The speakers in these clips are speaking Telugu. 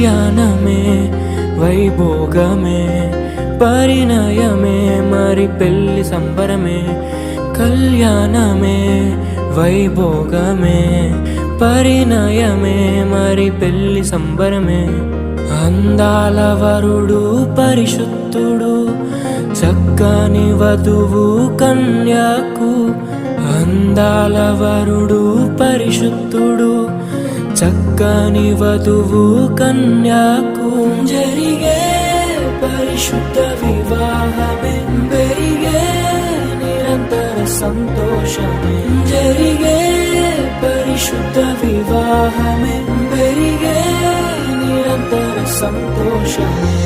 కళ్యాణమే వైభోగమే పరిణయమే మరి పెళ్లి సంబరమే. కళ్యాణమే వైభోగమే పరిణయమే మరి పెళ్లి సంబరమే. అందాల వరుడు పరిశుద్ధుడు చక్కని వధువు కన్యాకు. అందాల వరుడు పరిశుద్ధుడు చక్కని వధువు కన్యాకు. జరిగే పరిశుద్ధ వివాహమే పెరిగే నిరంతర సంతోషమే. జరిగే పరిశుద్ధ వివాహమే పెరిగే నిరంతర సంతోషమే.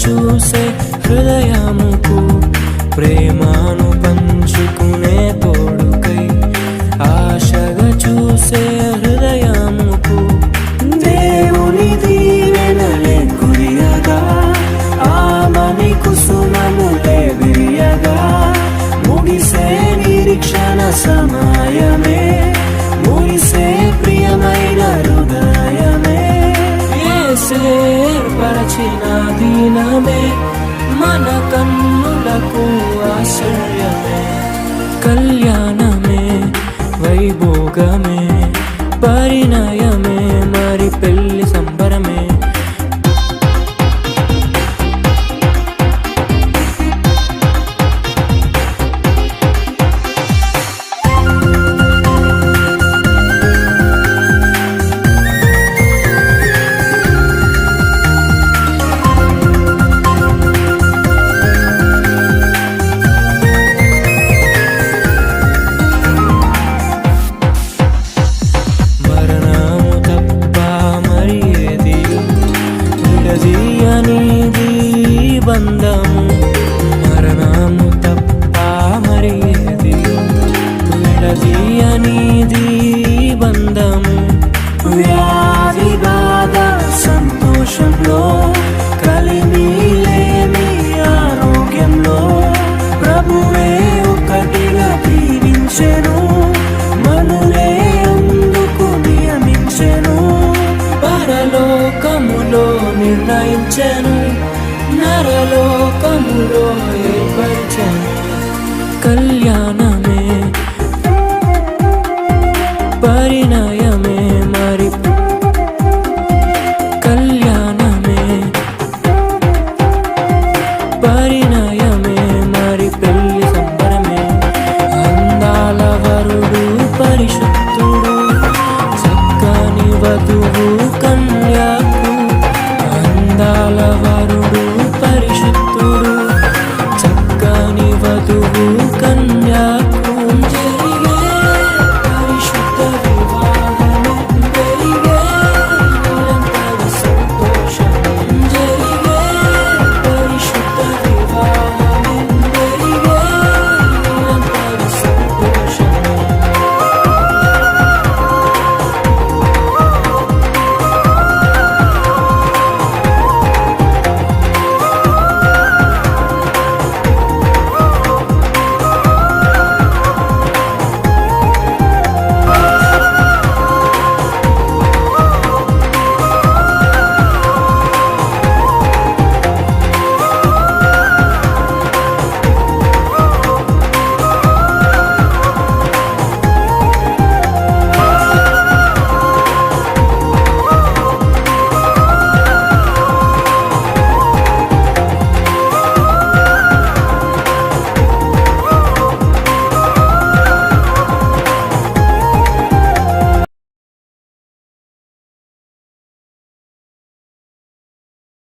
చూసే హృదయముకు ప్రేమను పంచుకునే తోడుకై ఆశగా చూసే హృదయముకు. దేవుని దీవెనలే కురియగా ఆమని కుసుమములే విరియగా ముగిసే నిరీక్షణ సమయమే ముగిసే ప్రియమైన హృదయమే. పరచిన దీనమే మన కన్నులకు ఆశ్చర్యమే. కళ్యాణమే వైభోగమే పరిణయమే మరి పెళ్లి సంబరమే. బంధము మరణము తప్ప మరి ఏది విడదీయనిది బంధము. వ్యాధి బాధ సంతోషంలో కలిమి లేని ఆరోగ్యంలో ప్రభువే ఒకటిగా దీవించెను మనులే అందుకు నియమించెను. పరలోకములో నిర్ణయించెను నరలోకములో ఏర్పడి